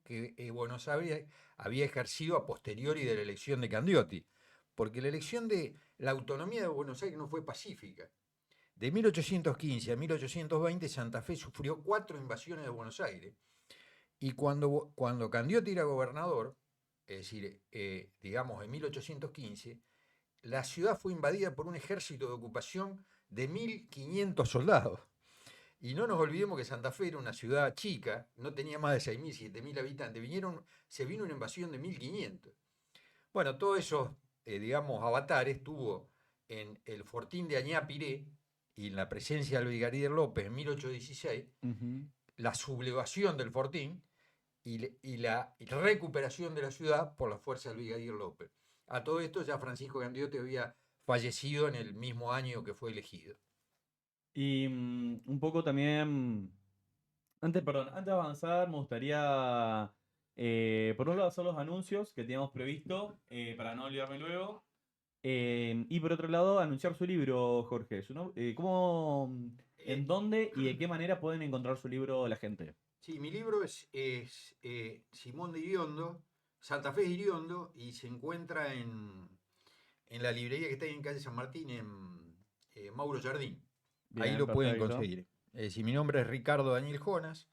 que Buenos Aires había ejercido a posteriori de la elección de Candioti, porque la elección de la autonomía de Buenos Aires no fue pacífica. De 1815 a 1820 Santa Fe sufrió 4 invasiones de Buenos Aires y cuando Candioti era gobernador, es decir, digamos en 1815, la ciudad fue invadida por un ejército de ocupación de 1.500 soldados. Y no nos olvidemos que Santa Fe era una ciudad chica, no tenía más de 6.000, 7.000 habitantes. Se vino una invasión de 1.500. Bueno, todos esos, digamos, avatares tuvo en el fortín de Añapiré y en la presencia del brigadier López en 1816, la sublevación del fortín y la recuperación de la ciudad por la fuerza del brigadier López. A todo esto ya Francisco Candioti había fallecido en el mismo año que fue elegido. Y un poco también, antes de avanzar, me gustaría, por un lado, hacer los anuncios que teníamos previsto, para no olvidarme luego. Y por otro lado, anunciar su libro, Jorge. ¿Cómo, en Eh, dónde y de qué manera pueden encontrar su libro la gente? Sí, mi libro es Simón de Iriondo, Santa Fe de Iriondo, y se encuentra en la librería que está ahí en calle San Martín, en Mauro Jardín. Ahí Bien, lo pueden perfecto. conseguir. Si mi nombre es Ricardo Daniel Jonas,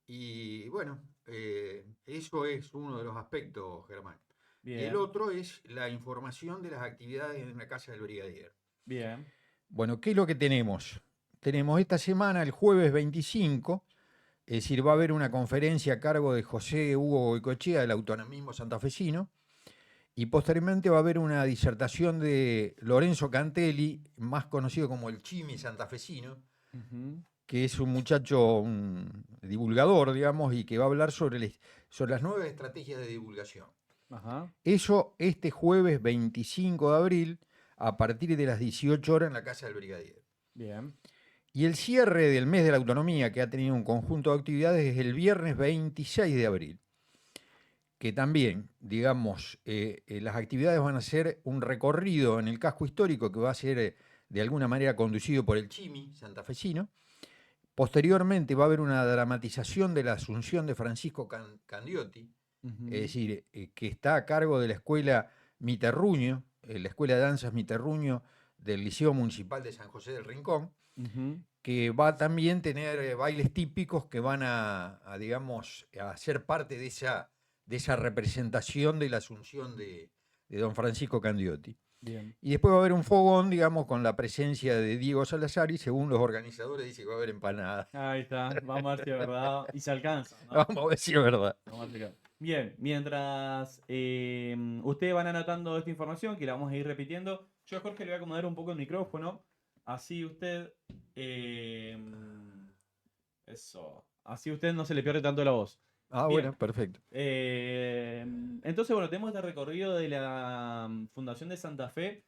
y bueno, eso es uno de los aspectos, Germán. Y el Bien, otro es la información de las actividades en la Casa del Brigadier. bien. Bueno, ¿qué es lo que tenemos? Tenemos esta semana, el jueves 25. Es decir, va a haber una conferencia a cargo de José Hugo Goicoechea del autonomismo santafesino y posteriormente va a haber una disertación de Lorenzo Cantelli, más conocido como el Chimi santafesino, Ujú. que es un muchacho, un divulgador, digamos, y que va a hablar sobre las nuevas estrategias de divulgación. Ajá. Eso este jueves 25 de abril a partir de las 18 horas en la Casa del Brigadier. Bien. Y el cierre del mes de la autonomía, que ha tenido un conjunto de actividades, es el viernes 26 de abril, que también, digamos, las actividades van a ser un recorrido en el casco histórico que va a ser de alguna manera conducido por el Chimi santafesino. Posteriormente va a haber una dramatización de la Asunción de Francisco Candioti, es Ujú. decir, que está a cargo de la escuela Miterruño, la escuela de danzas Miterruño del Liceo Municipal de San José del Rincón, Ujú. que va a también tener bailes típicos que van digamos, a ser parte de esa representación de la Asunción de don Francisco Candioti. Bien. Y después va a haber un fogón, digamos, con la presencia de Diego Salazar y según los organizadores dice que va a haber empanada. Ahí está. Vamos a ver si es verdad. Y se alcanza, ¿no? Vamos a ver si es verdad. Vamos a ver si alcanza. Bien, mientras ustedes van anotando esta información, que la vamos a ir repitiendo, yo a Jorge le voy a acomodar un poco el micrófono. Así usted. eh, Eso. Así usted no se le pierde tanto la voz. Ah, Bien. bueno, perfecto. Entonces, bueno, tenemos este recorrido de la Fundación de Santa Fe.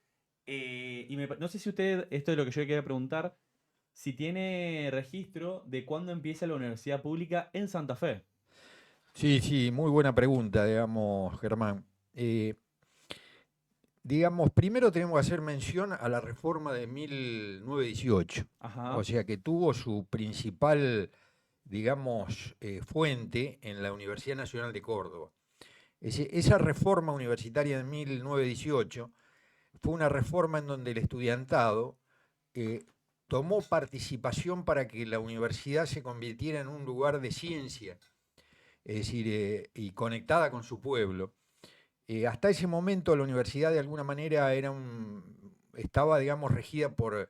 No sé si usted, esto es lo que yo le quería preguntar, si tiene registro de cuándo empieza la universidad pública en Santa Fe. Sí, sí, muy buena pregunta, digamos, Germán. Eh, Digamos, primero tenemos que hacer mención a la reforma de 1918, o Ajá. sea que tuvo su principal, digamos, fuente en la Universidad Nacional de Córdoba. Esa reforma universitaria de 1918 fue una reforma en donde el estudiantado eh, tomó participación para que la universidad se convirtiera en un lugar de ciencia, es decir, y conectada con su pueblo. Hasta ese momento la universidad de alguna manera estaba, digamos, regida por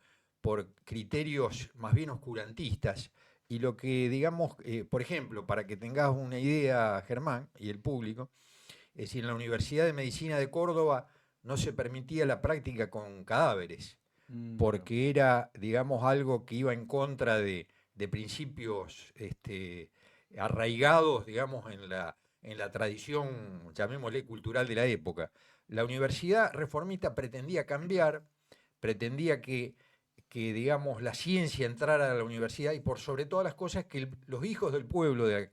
criterios más bien oscurantistas. Y lo que, digamos, por ejemplo, para que tengas una idea, Germán, y el público, es decir, en la Universidad de Medicina de Córdoba no se permitía la práctica con cadáveres, Mira. porque era, digamos, algo que iba en contra de principios arraigados, digamos, en la tradición, llamémosle, cultural de la época. La universidad reformista pretendía cambiar, pretendía digamos, la ciencia entrara a la universidad y por sobre todas las cosas que los hijos del pueblo, de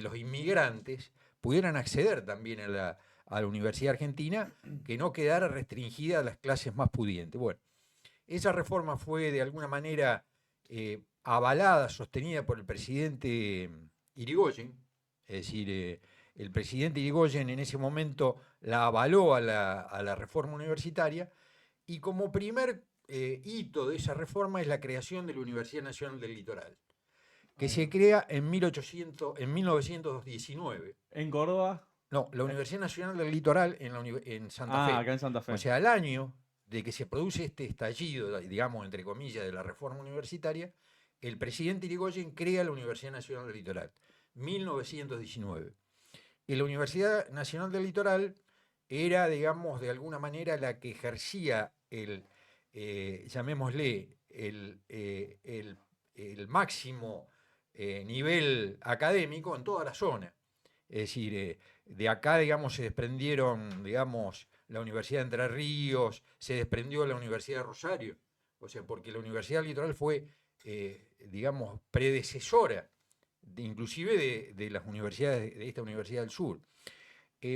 los inmigrantes, pudieran acceder también a la Universidad Argentina, que no quedara restringida a las clases más pudientes. Bueno, esa reforma fue de alguna manera avalada, sostenida por el presidente Irigoyen, Es decir, el presidente Irigoyen en ese momento la avaló a la reforma universitaria y como primer hito de esa reforma es la creación de la Universidad Nacional del Litoral, que Ahí se va. crea en 1919. En Córdoba. No, la eh, Universidad Nacional del Litoral en Santa Fe. Acá en Santa O Fe. sea, al año de que se produce este estallido, digamos, entre comillas, de la reforma universitaria, el presidente Irigoyen crea la Universidad Nacional del Litoral, 1919. Y la Universidad Nacional del Litoral era, digamos, de alguna manera la que ejercía llamémosle, el máximo nivel académico en toda la zona. Es decir, de acá, digamos, se desprendieron, digamos, la Universidad de Entre Ríos, se desprendió la Universidad de Rosario, o sea, porque la Universidad del Litoral fue, digamos, predecesora, inclusive de las universidades, de esta Universidad del Sur.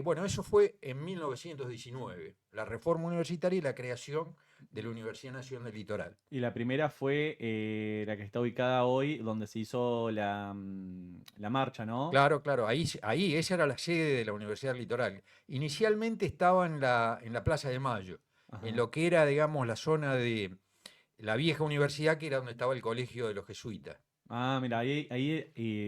Bueno, eso fue en 1919, la reforma universitaria y la creación de la Universidad Nacional del Litoral. Y la primera fue la que está ubicada hoy, donde se hizo la marcha, ¿no? Claro, claro, ahí esa era la sede de la Universidad del Litoral. Inicialmente estaba en la Plaza de Mayo, en Ajá. lo que era, digamos, la zona de la vieja universidad, que era donde estaba el colegio de los jesuitas. Ah, mira, ahí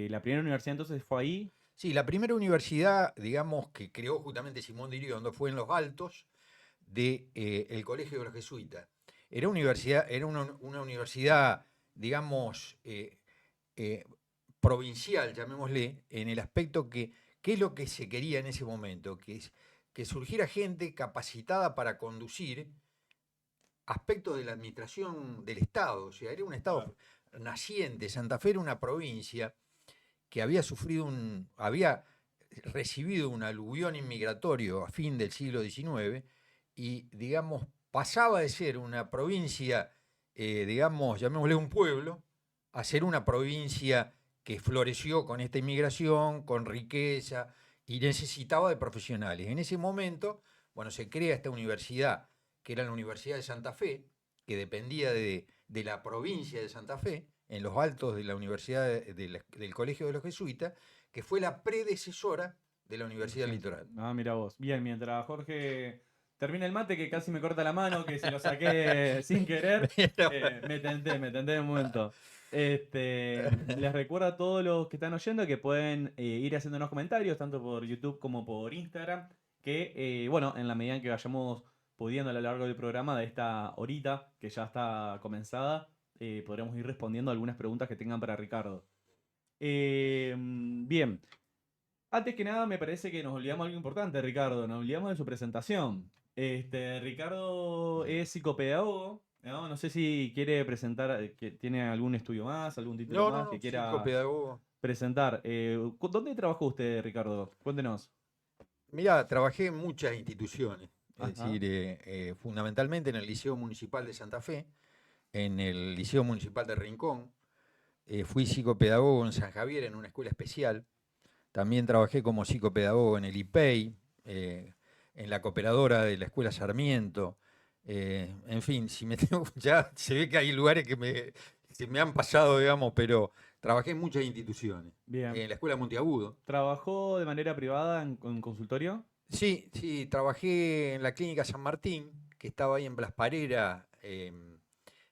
la primera universidad entonces fue ahí. Sí, la primera universidad, digamos, que creó justamente Simón de Iriondo fue en Los Altos del Colegio de los Jesuitas. Era una universidad, digamos, eh, provincial, llamémosle, en el aspecto que, ¿qué es lo que se quería en ese momento? Que surgiera gente capacitada para conducir aspectos de la administración del Estado. O sea, era un Estado Claro. naciente. Santa Fe era una provincia que había recibido un aluvión inmigratorio a fin del siglo XIX y, digamos, pasaba de ser una provincia, digamos, llamémosle un pueblo, a ser una provincia que floreció con esta inmigración, con riqueza y necesitaba de profesionales. En ese momento, bueno, se crea esta universidad, que era la Universidad de Santa Fe, que dependía de la provincia de Santa Fe, en los altos de la Universidad del Colegio de los Jesuitas, que fue la predecesora de la Universidad del Sí. Litoral. Ah, mira vos. Bien, mientras Jorge termina el mate, que casi me corta la mano, que se lo saqué sin querer, me tenté en un momento. Les recuerdo a todos los que están oyendo que pueden ir haciéndonos comentarios, tanto por YouTube como por Instagram, que, bueno, en la medida en que vayamos pudiendo a lo largo del programa de esta horita, que ya está comenzada, podremos ir respondiendo algunas preguntas que tengan para Ricardo. Bien. Antes que nada, me parece que nos olvidamos de algo importante, Ricardo. Nos olvidamos de su presentación. Ricardo es psicopedagogo, ¿no? No sé si quiere presentar, que tiene algún estudio más, algún título No, no, más que no, quiera psicopedagogo. presentar. ¿Dónde trabajó usted, Ricardo? Cuéntenos. Mirá, trabajé en muchas instituciones, es Ajá. decir, fundamentalmente en el Liceo Municipal de Santa Fe, en el Liceo Municipal de Rincón, fui psicopedagogo en San Javier en una escuela especial, también trabajé como psicopedagogo en el IPEI, en la cooperadora de la Escuela Sarmiento, en fin, si me tengo, ya se ve que hay lugares que se me han pasado, digamos, pero trabajé en muchas instituciones, Bien. en la Escuela Monteagudo. ¿Trabajó de manera privada en consultorio? Sí, sí, trabajé en la Clínica San Martín, que estaba ahí en Blas Parera,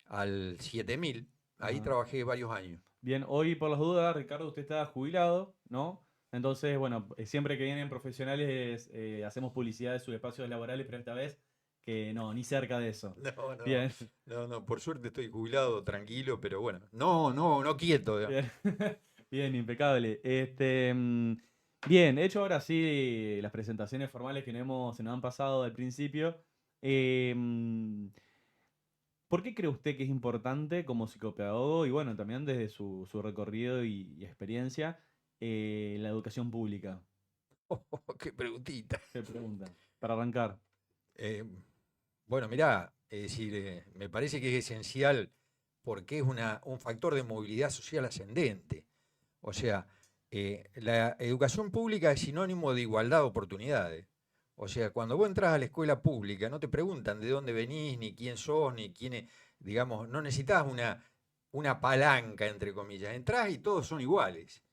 al 7000. Ahí Ajá. trabajé varios años. Bien, hoy por las dudas, Ricardo, usted está jubilado, ¿no? Entonces, bueno, siempre que vienen profesionales hacemos publicidad de sus espacios laborales, pero esta vez que no, ni cerca de eso. No, no, Bien, no, no, por suerte estoy jubilado, tranquilo, pero bueno, no, no, no quieto, digamos. bien, bien, impecable. Bien, de hecho ahora sí, las presentaciones formales que se nos han pasado al principio. em, ¿Por qué cree usted que es importante como psicopedagogo y bueno, también desde su recorrido y experiencia, la educación pública? Qué preguntita. Se pregunta. Para arrancar. Eh, bueno, mirá, es decir, me parece que es esencial porque es un factor de movilidad social ascendente. O sea, la educación pública es sinónimo de igualdad de oportunidades. O sea, cuando vos entras a la escuela pública, no te preguntan de dónde venís, ni quién sos, ni quién es, digamos, no necesitas una palanca, entre comillas. Entrás y todos son iguales.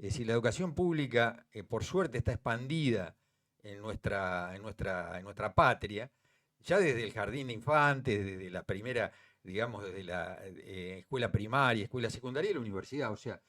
Es decir, la educación pública, por suerte, está expandida en nuestra patria, ya desde el jardín de infantes, desde la primera, digamos, desde la escuela primaria, escuela secundaria y la universidad. O sea,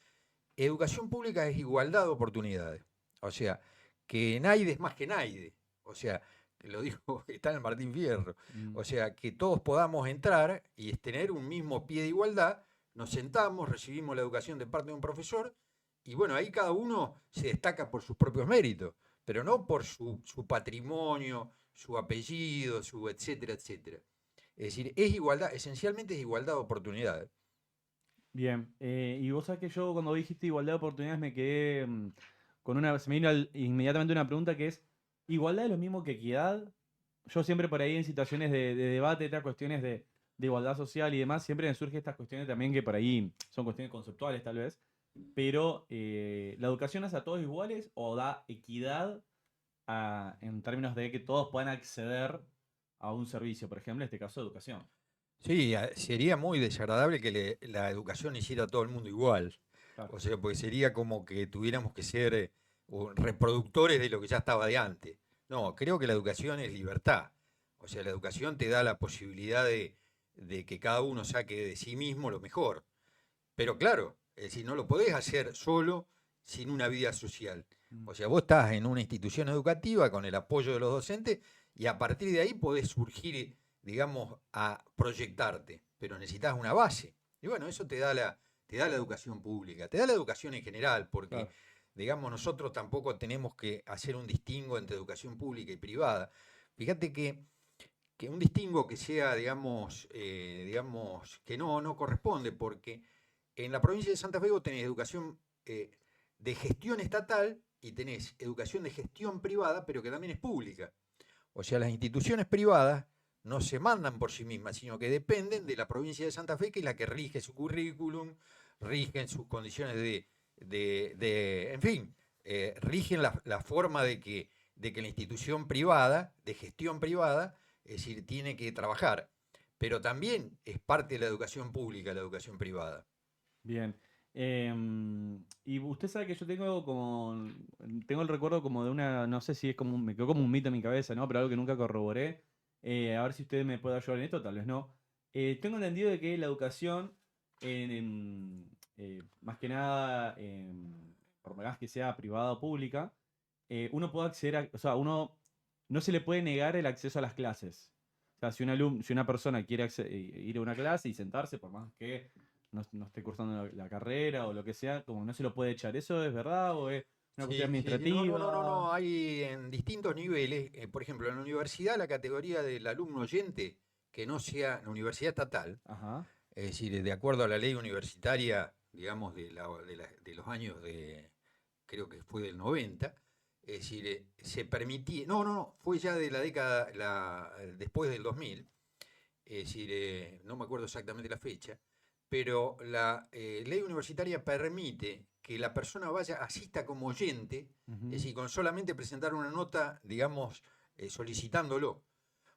educación pública es igualdad de oportunidades. O sea, que nadie es más que nadie. O sea, lo dijo, está en el Martín Fierro. Mm. O sea, que todos podamos entrar y tener un mismo pie de igualdad. Nos sentamos, recibimos la educación de parte de un profesor y bueno, ahí cada uno se destaca por sus propios méritos, pero no por su patrimonio, su apellido, su etcétera, etcétera. Es decir, es igualdad, esencialmente es igualdad de oportunidades. Bien, y vos sabés que yo cuando dijiste igualdad de oportunidades me quedé con una, se me vino inmediatamente una pregunta que es, ¿igualdad es lo mismo que equidad? Yo siempre por ahí en situaciones de debate, estas cuestiones de igualdad social y demás, siempre me surgen estas cuestiones también que por ahí son cuestiones conceptuales tal vez, pero ¿la educación es a todos iguales o da equidad en términos de que todos puedan acceder a un servicio, por ejemplo, en este caso educación? Sí, sería muy desagradable que la educación hiciera a todo el mundo igual. Claro. O sea, porque sería como que tuviéramos que ser reproductores de lo que ya estaba de antes. No, creo que la educación es libertad. O sea, la educación te da la posibilidad de que cada uno saque de sí mismo lo mejor. Pero claro, es decir, no lo podés hacer solo sin una vida social. Mm. O sea, vos estás en una institución educativa con el apoyo de los docentes y a partir de ahí podés surgir, digamos, a proyectarte, pero necesitas una base. Y bueno, eso te da la educación pública, te da la educación en general, porque, Claro. digamos, nosotros tampoco tenemos que hacer un distingo entre educación pública y privada. Fíjate que un distingo que sea, digamos, que no corresponde, porque en la provincia de Santa Fe vos tenés educación de gestión estatal y tenés educación de gestión privada, pero que también es pública. O sea, las instituciones privadas no se mandan por sí mismas, sino que dependen de la provincia de Santa Fe, que es la que rige su currículum, rigen sus condiciones en fin, rigen la forma de que la institución privada, de gestión privada, es decir, tiene que trabajar. Pero también es parte de la educación pública, la educación privada. Bien. Y usted sabe que yo tengo el recuerdo como de una, no sé si es como, me quedó como un mito en mi cabeza, ¿no? Pero algo que nunca corroboré. A ver si usted me puede ayudar en esto, tal vez no. Tengo entendido de que la educación, más que nada, por más que sea privada o pública, uno puede acceder o sea, uno no se le puede negar el acceso a las clases. O sea, si una persona quiere ir a una clase y sentarse, por más que no esté cursando la carrera o lo que sea, como no se lo puede echar. ¿Eso es verdad o es una cuestión Sí, sí, sí, administrativa? no, hay en distintos niveles, por ejemplo, en la universidad la categoría del alumno oyente, que no sea la universidad estatal, Ajá. es decir, de acuerdo a la ley universitaria, digamos, de los años creo que fue del 90, es decir, se permitía, fue ya de la década, después del 2000, es decir, no me acuerdo exactamente la fecha, pero la ley universitaria permite que la persona asista como oyente, es Ujú. decir, con solamente presentar una nota, digamos, solicitándolo.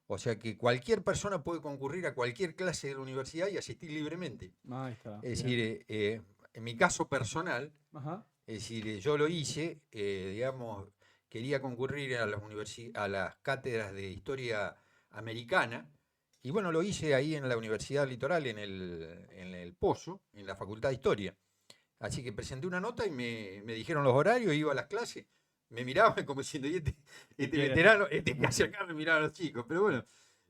O sea que cualquier persona puede concurrir a cualquier clase de la universidad y asistir libremente. Ahí está, Es decir, bien. en mi caso personal, Ajá. es decir, yo lo hice, digamos, quería concurrir a a las cátedras de historia americana, y bueno, lo hice ahí en la Universidad Litoral, en el Pozo, en la Facultad de Historia. Así que presenté una nota y me dijeron los horarios, iba a las clases, me miraban como diciendo, y ¿Qué este quiere? veterano, este que hace acá, me miraban los chicos, pero bueno,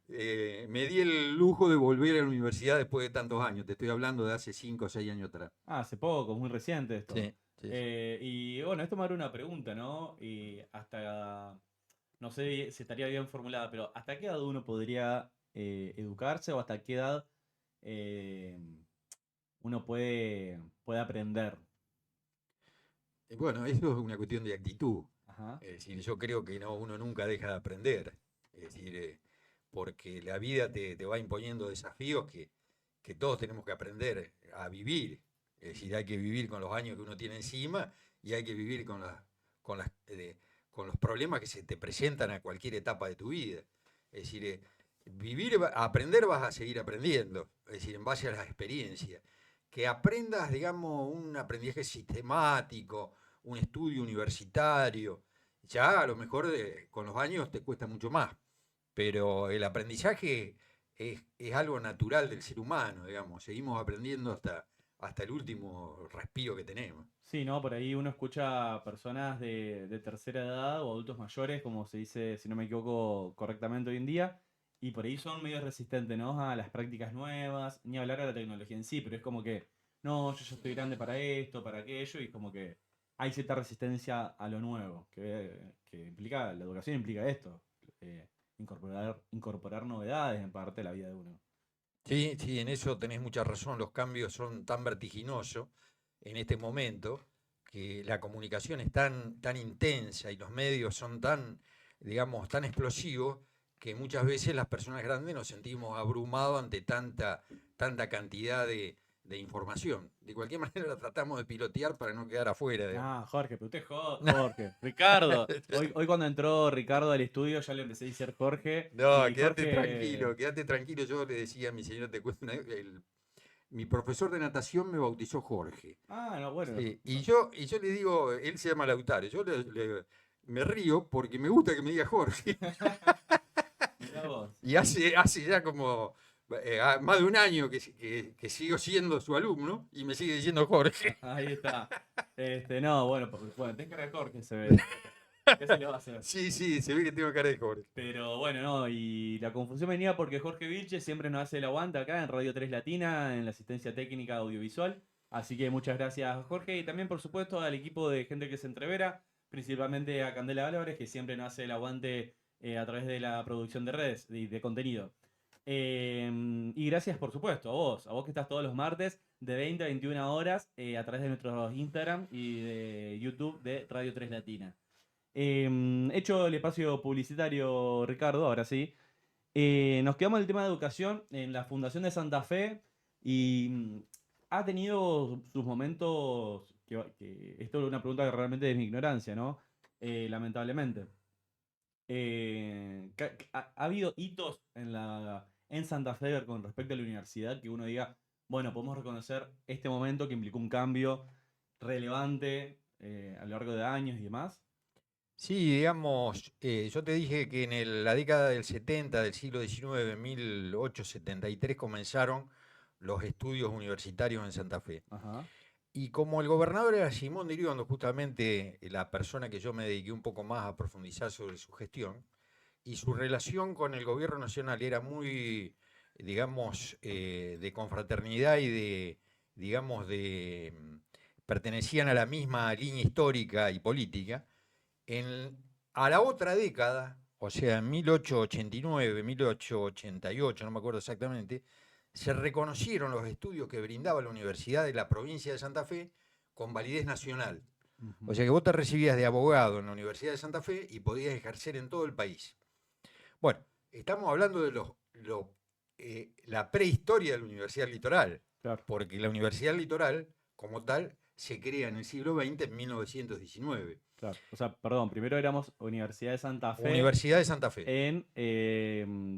me di el lujo de volver a la universidad después de tantos años, te estoy hablando de hace 5 o 6 años atrás. Ah, hace poco, muy reciente esto. Sí, sí, sí. Y bueno, esto me abre una pregunta, ¿no? Y hasta, no sé si estaría bien formulada, pero ¿hasta qué edad uno podría educarse o hasta qué edad eh, uno puede aprender? Bueno, eso es una cuestión de actitud. Ajá. Es decir, yo creo que no, uno nunca deja de aprender. Es decir, porque la vida te va imponiendo desafíos que todos tenemos que aprender a vivir. Es decir, hay que vivir con los años que uno tiene encima y hay que vivir con, con los problemas que se te presentan a cualquier etapa de tu vida. Es decir, aprender vas a seguir aprendiendo, es decir, en base a las experiencias. Que aprendas, digamos, un aprendizaje sistemático, un estudio universitario. Ya a lo mejor con los años te cuesta mucho más, pero el aprendizaje es algo natural del ser humano, digamos. Seguimos aprendiendo hasta el último respiro que tenemos. Sí, ¿no? Por ahí uno escucha personas de tercera edad o adultos mayores, como se dice, si no me equivoco correctamente hoy en día, y por ahí son medio resistentes, ¿no? A las prácticas nuevas, ni hablar a la tecnología en sí, pero es como que, no, yo ya estoy grande para esto, para aquello, y es como que hay cierta resistencia a lo nuevo, que implica, la educación implica esto, incorporar novedades en parte de la vida de uno. Sí, sí, en eso tenés mucha razón. Los cambios son tan vertiginosos en este momento que la comunicación es tan intensa y los medios son tan, digamos, tan explosivos que muchas veces las personas grandes nos sentimos abrumados ante tanta cantidad de información. De cualquier manera, tratamos de pilotear para no quedar afuera, digamos. Ah, Jorge, pero usted es Jorge. Ricardo. Hoy cuando entró Ricardo al estudio ya le empecé a decir Jorge. No, Y Jorge. quédate tranquilo. Yo le decía a mi señor, te cuento mi profesor de natación me bautizó Jorge. Ah, no, bueno. Sí, y yo le digo, él se llama Lautaro, me río porque me gusta que me diga Jorge. Mirá vos. Y hace ya como más de un año que sigo siendo su alumno y me sigue diciendo Jorge. Ahí está. No, bueno, bueno, tenés cara de Jorge, se ve. ¿Qué se le va a hacer? Sí, sí, se ve que tengo cara de Jorge. Pero bueno, no, y la confusión venía porque Jorge Vilche siempre nos hace el aguante acá en Radio 3 Latina, en la asistencia técnica audiovisual. Así que muchas gracias, Jorge, y también, por supuesto, al equipo de gente que se entrevera, principalmente a Candela Álvarez, que siempre nos hace el aguante a través de la producción de redes y de contenido. Y gracias, por supuesto, a vos que estás todos los martes de 20 a 21 horas a través de nuestros Instagram y de YouTube de Radio 3 Latina. Hecho el espacio publicitario, Ricardo, ahora sí. Nos quedamos en el tema de educación en la Fundación de Santa Fe y ha tenido sus momentos, esto es una pregunta que realmente es mi ignorancia, ¿no? Lamentablemente. ¿Ha habido hitos en Santa Fe con respecto a la universidad que uno diga, bueno, podemos reconocer este momento que implicó un cambio relevante a lo largo de años y demás? Sí, digamos, yo te dije que en la década del 70 del siglo XIX, en 1873, comenzaron los estudios universitarios en Santa Fe. Ajá. Y como el gobernador era Simón de Iriondo, justamente la persona que yo me dediqué un poco más a profundizar sobre su gestión, y su relación con el gobierno nacional era muy, digamos, de confraternidad y digamos, pertenecían a la misma línea histórica y política. A la otra década, o sea, en 1889, 1888, no me acuerdo exactamente, se reconocieron los estudios que brindaba la Universidad de la provincia de Santa Fe con validez nacional. O sea que vos te recibías de abogado en la Universidad de Santa Fe y podías ejercer en todo el país. Bueno, estamos hablando de la prehistoria de la Universidad Litoral, Claro. porque la Universidad Litoral, como tal, se crea en el siglo XX, en 1919. Claro. O sea, perdón, primero éramos Universidad de Santa Fe. Universidad de Santa Fe. En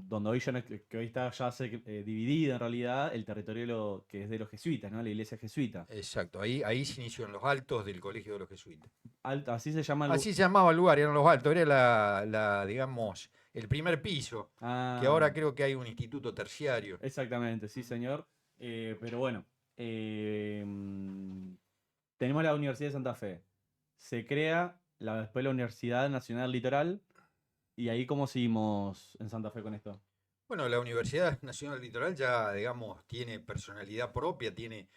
donde hoy ya que hoy está ya dividido en realidad el territorio que es de los jesuitas, ¿no? La iglesia jesuita. Exacto, ahí se inició en los altos del Colegio de los Jesuitas. Así se llama Así se llamaba el lugar, eran los altos, era digamos, el primer piso, que ahora creo que hay un instituto terciario. Exactamente, sí, señor. Pero bueno, tenemos la Universidad de Santa Fe. Se crea después la Universidad Nacional Litoral. ¿Y ahí cómo seguimos en Santa Fe con esto? Bueno, la Universidad Nacional Litoral ya, digamos, tiene personalidad propia, tiene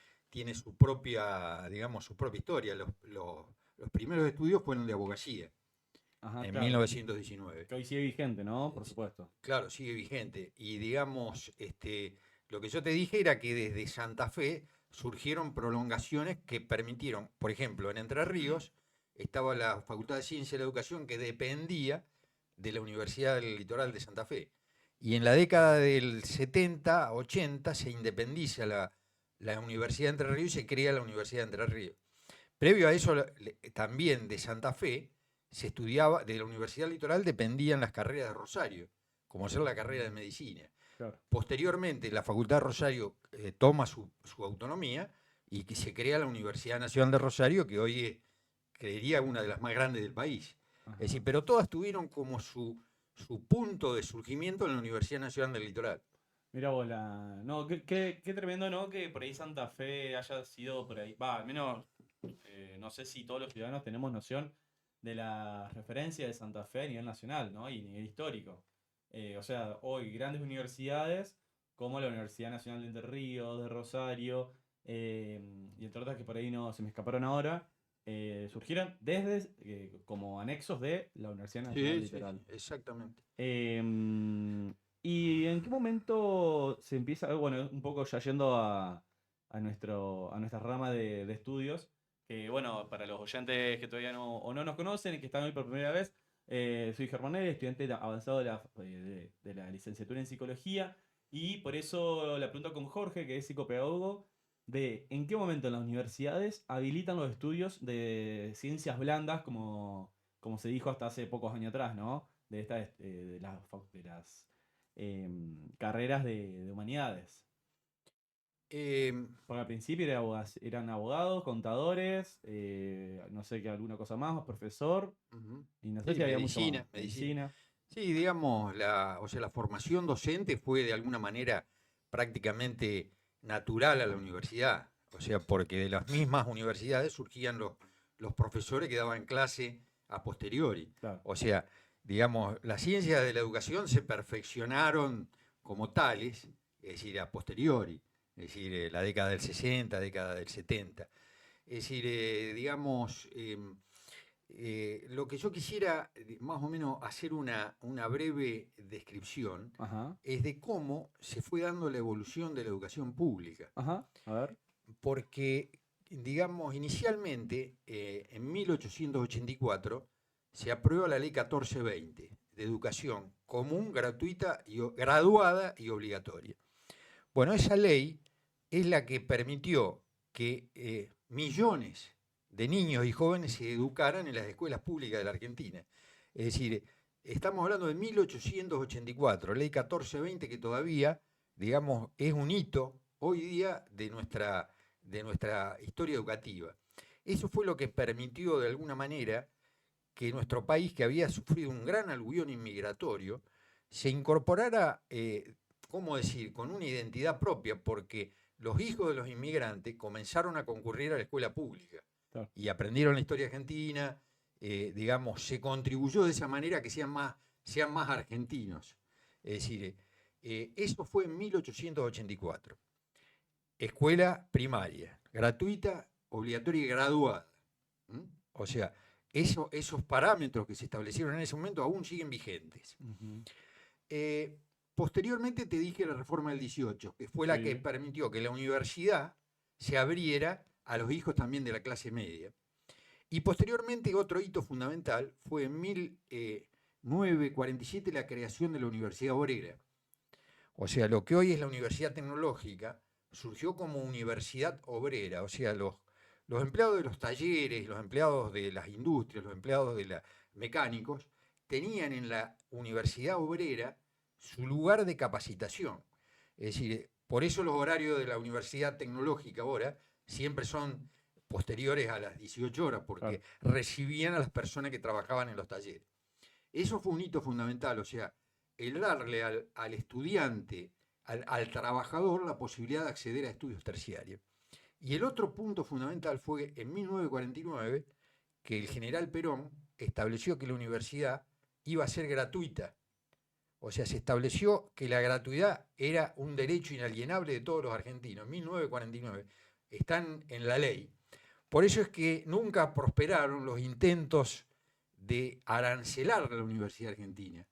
su propia, digamos, su propia historia. Los primeros estudios fueron de abogacía. Ajá, en claro. 1919. Que hoy sigue vigente, ¿no? Por supuesto. Claro, sigue vigente. Y digamos, lo que yo te dije era que desde Santa Fe surgieron prolongaciones que permitieron, por ejemplo, en Entre Ríos estaba la Facultad de Ciencia y la Educación que dependía de la Universidad del Litoral de Santa Fe. Y en la década del 70, 80 se independiza la Universidad de Entre Ríos y se crea la Universidad de Entre Ríos. Previo a eso, también de Santa Fe, se estudiaba, de la Universidad Litoral dependían las carreras de Rosario, como ser la carrera de medicina. Claro. Posteriormente, la Facultad de Rosario toma su autonomía y que se crea la Universidad Nacional de Rosario, que hoy creería una de las más grandes del país. Ajá. Es decir, pero todas tuvieron como su punto de surgimiento en la Universidad Nacional del Litoral. Mira vos, no, qué tremendo, ¿no? Que por ahí Santa Fe haya sido por ahí. Va, al menos, no sé si todos los ciudadanos tenemos noción de la referencia de Santa Fe a nivel nacional, ¿no? Y a nivel histórico. O sea, hoy grandes universidades, como la Universidad Nacional de Entre Ríos, de Rosario, y entre otras que por ahí no se me escaparon ahora, surgieron desde como anexos de la Universidad Nacional Sí, Litoral. exactamente. ¿Y en qué momento se empieza, bueno, un poco ya yendo a nuestra rama de estudios, que bueno, para los oyentes que todavía no, o no nos conocen y que están hoy por primera vez, soy Germán Neri, estudiante avanzado de la licenciatura en psicología, y por eso la pregunto con Jorge, que es psicopedagogo, de en qué momento en las universidades habilitan los estudios de ciencias blandas, como se dijo hasta hace pocos años atrás, ¿no? De las carreras de humanidades. Eh, Porque al principio eran abogados, contadores, no sé qué alguna cosa más, profesor, Ujú. y no sé Sí, si había mucho más. medicina. Medicina. Sí, digamos, o sea, la formación docente fue de alguna manera prácticamente natural a la universidad. O sea, porque de las mismas universidades surgían los profesores que daban clase a posteriori. Claro. O sea, digamos, las ciencias de la educación se perfeccionaron como tales, es decir, a posteriori. Es decir, la década del 60, década del 70. Es decir, digamos, lo que yo quisiera más o menos hacer una breve descripción Ajá. es de cómo se fue dando la evolución de la educación pública. Ajá. A ver. Porque, digamos, inicialmente, en 1884, se aprueba la ley 1420 de educación común, gratuita, graduada y obligatoria. Bueno, esa ley es la que permitió que millones de niños y jóvenes se educaran en las escuelas públicas de la Argentina. Es decir, estamos hablando de 1884, ley 1420, que todavía, digamos, es un hito hoy día de nuestra historia educativa. Eso fue lo que permitió, de alguna manera, que nuestro país, que había sufrido un gran aluvión inmigratorio, se incorporara, ¿cómo decir?, con una identidad propia, porque los hijos de los inmigrantes comenzaron a concurrir a la escuela pública Claro. y aprendieron la historia argentina, digamos, se contribuyó de esa manera a que sean más argentinos. Es decir, eso fue en 1884. Escuela primaria, gratuita, obligatoria y graduada. ¿Mm? O sea, esos parámetros que se establecieron en ese momento aún siguen vigentes. Ujú. Posteriormente te dije la reforma del 18, que fue la Sí. que permitió que la universidad se abriera a los hijos también de la clase media. Y posteriormente otro hito fundamental fue en 1947 la creación de la Universidad Obrera. O sea, lo que hoy es la Universidad Tecnológica surgió como universidad obrera. O sea, los empleados de los talleres, los empleados de las industrias, los empleados de los mecánicos, tenían en la Universidad Obrera su lugar de capacitación. Es decir, por eso los horarios de la Universidad Tecnológica ahora siempre son posteriores a las 18 horas, porque recibían a las personas que trabajaban en los talleres. Eso fue un hito fundamental, o sea, el darle al estudiante, al trabajador, la posibilidad de acceder a estudios terciarios. Y el otro punto fundamental fue en 1949 que el general Perón estableció que la universidad iba a ser gratuita. O sea, se estableció que la gratuidad era un derecho inalienable de todos los argentinos. En 1949 están en la ley. Por eso es que nunca prosperaron los intentos de arancelar la Universidad Argentina.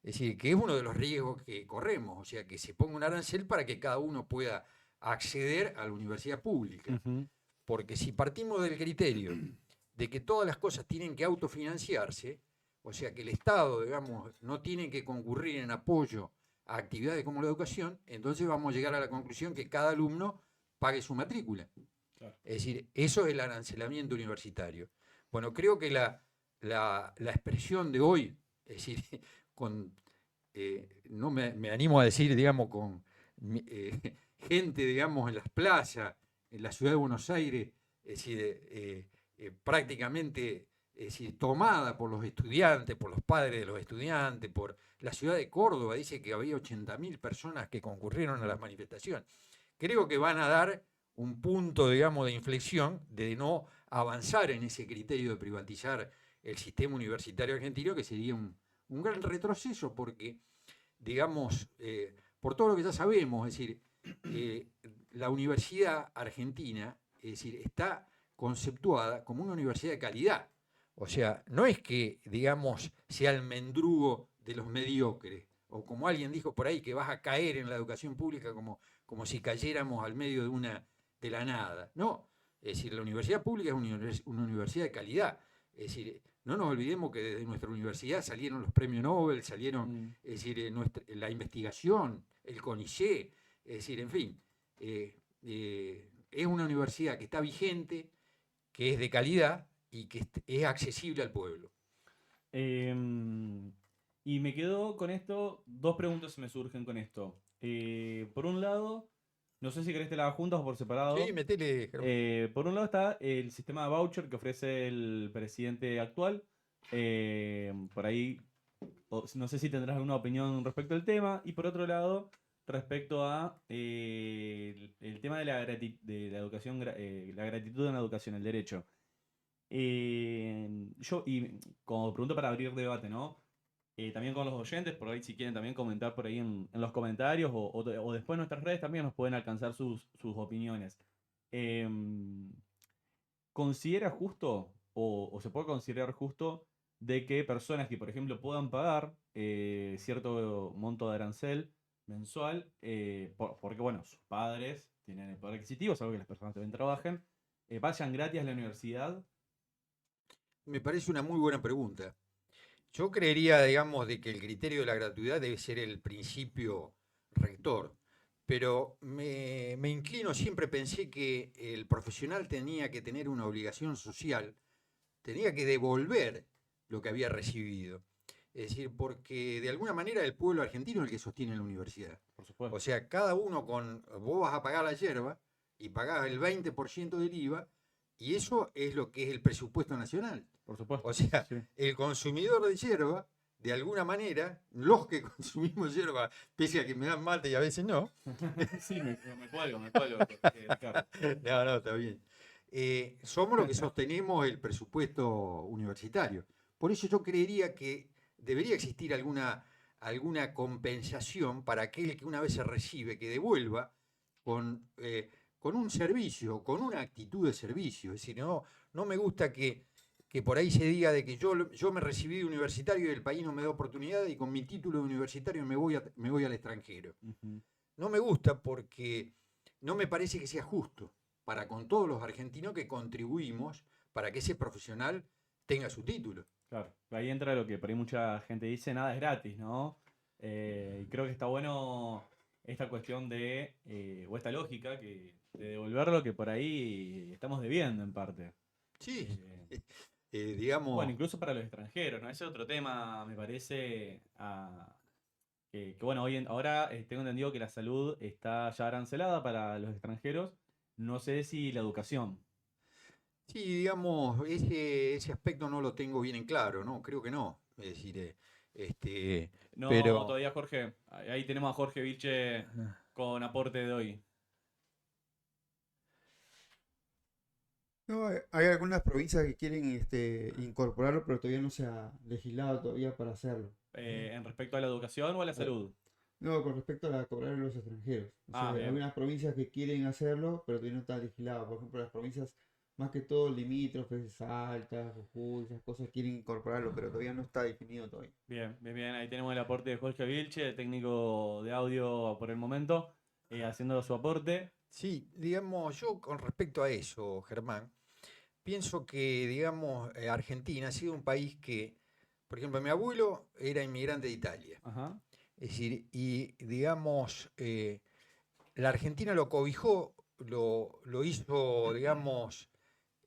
Es decir, que es uno de los riesgos que corremos, o sea, que se ponga un arancel para que cada uno pueda acceder a la universidad pública. Ujú. Porque si partimos del criterio de que todas las cosas tienen que autofinanciarse, o sea, que el Estado, digamos, no tiene que concurrir en apoyo a actividades como la educación, entonces vamos a llegar a la conclusión que cada alumno pague su matrícula. Claro. Es decir, eso es el arancelamiento universitario. Bueno, creo que la expresión de hoy, es decir, no me animo a decir, digamos, con gente, digamos, en las plazas, en la ciudad de Buenos Aires, es decir, prácticamente es decir, tomada por los estudiantes, por los padres de los estudiantes, por la ciudad de Córdoba, dice que había 80.000 personas que concurrieron a las manifestaciones. Creo que van a dar un punto, digamos, de inflexión de no avanzar en ese criterio de privatizar el sistema universitario argentino, que sería un gran retroceso porque, digamos, por todo lo que ya sabemos, es decir, la universidad argentina, es decir, está conceptuada como una universidad de calidad. O sea, no es que, digamos, sea el mendrugo de los mediocres, o como alguien dijo por ahí, que vas a caer en la educación pública como si cayéramos al medio de la nada. No, es decir, la universidad pública es una universidad de calidad. Es decir, no nos olvidemos que desde nuestra universidad salieron los premios Nobel, salieron, es decir, la investigación, el CONICET, es decir, en fin, es una universidad que está vigente, que es de calidad y que es accesible al pueblo. Y me quedo con esto, dos preguntas se me surgen con esto. Por un lado, no sé si querés te la hagas juntas o por separado. Sí, metele. Por un lado está el sistema de voucher que ofrece el presidente actual. Por ahí, no sé si tendrás alguna opinión respecto al tema. Y por otro lado, respecto a el tema de de la educación, la gratitud en la educación, el derecho. Y como pregunta para abrir debate, ¿no? También con los oyentes, por ahí si quieren también comentar por ahí en los comentarios o después en nuestras redes también nos pueden alcanzar sus opiniones. ¿Considera justo o se puede considerar justo de que personas que, por ejemplo, puedan pagar cierto monto de arancel mensual, porque, bueno, sus padres tienen el poder adquisitivo, es algo que las personas también trabajen, vayan gratis a la universidad? Me parece una muy buena pregunta. Yo creería, digamos, de que el criterio de la gratuidad debe ser el principio rector, pero me inclino, siempre pensé que el profesional tenía que tener una obligación social, tenía que devolver lo que había recibido. Es decir, porque de alguna manera el pueblo argentino es el que sostiene la universidad. Por supuesto. O sea, cada uno vos vas a pagar la yerba y pagás el 20% del IVA y eso es lo que es el presupuesto nacional. Por supuesto. O sea, Sí. el consumidor de yerba, de alguna manera, los que consumimos yerba, pese a que me dan mate y a veces no. Sí, me cuelgo, Ricardo. No, está bien. Somos los que sostenemos el presupuesto universitario. Por eso yo creería que debería existir alguna compensación para aquel que una vez se recibe, que devuelva con un servicio, con una actitud de servicio. Es decir, no me gusta que por ahí se diga de que yo me recibí de universitario y el país no me da oportunidad y con mi título de universitario me voy al extranjero. No me gusta porque no me parece que sea justo para con todos los argentinos que contribuimos para que ese profesional tenga su título. Claro, ahí entra lo que por ahí mucha gente dice, nada es gratis, ¿no? Y creo que está bueno esta cuestión o esta lógica de devolver lo que por ahí estamos debiendo en parte. Sí, digamos... Bueno, incluso para los extranjeros, ¿no? Ese es otro tema, me parece, que bueno, ahora tengo entendido que la salud está ya arancelada para los extranjeros. No sé si la educación. Sí, digamos, ese aspecto no lo tengo bien en claro, ¿no? Creo que no. Es decir, No, pero... todavía Jorge. Ahí tenemos a Jorge Vilche con aporte de hoy. No, hay algunas provincias que quieren incorporarlo, pero todavía no se ha legislado todavía para hacerlo. ¿En respecto a la educación o a la salud? No, con respecto a la cobrar a los extranjeros. O sea, hay Bien. algunas provincias que quieren hacerlo, pero todavía no está legislado. Por ejemplo, las provincias más que todo limítrofes, Salta, Jujuy, esas cosas quieren incorporarlo, pero todavía no está definido todavía. Bien. Ahí tenemos el aporte de Jorge Vilche, técnico de audio por el momento, haciendo su aporte. Sí, digamos, yo con respecto a eso, Germán, pienso que, digamos, Argentina ha sido un país que, por ejemplo, mi abuelo era inmigrante de Italia. Ajá. Es decir, y digamos, la Argentina lo cobijó, lo hizo, digamos,